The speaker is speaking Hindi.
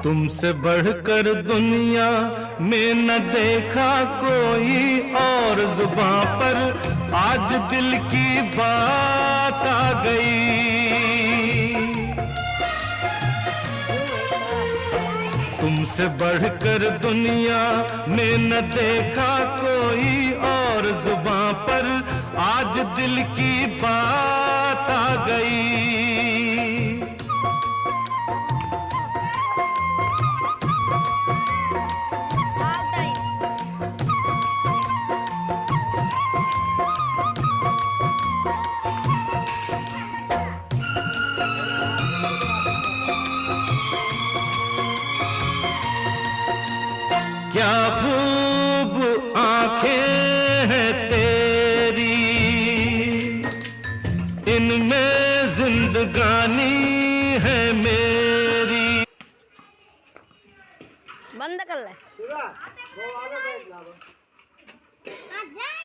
तुमसे बढ़कर दुनिया में न देखा कोई और, जुबां पर आज दिल की बात आ गई। तुमसे बढ़कर दुनिया में न देखा कोई और, जुबां पर आज दिल की बात आ गई। क्या खूब आंखें हैं तेरी, इनमें जिंदगानी है मेरी। बंद कर ले।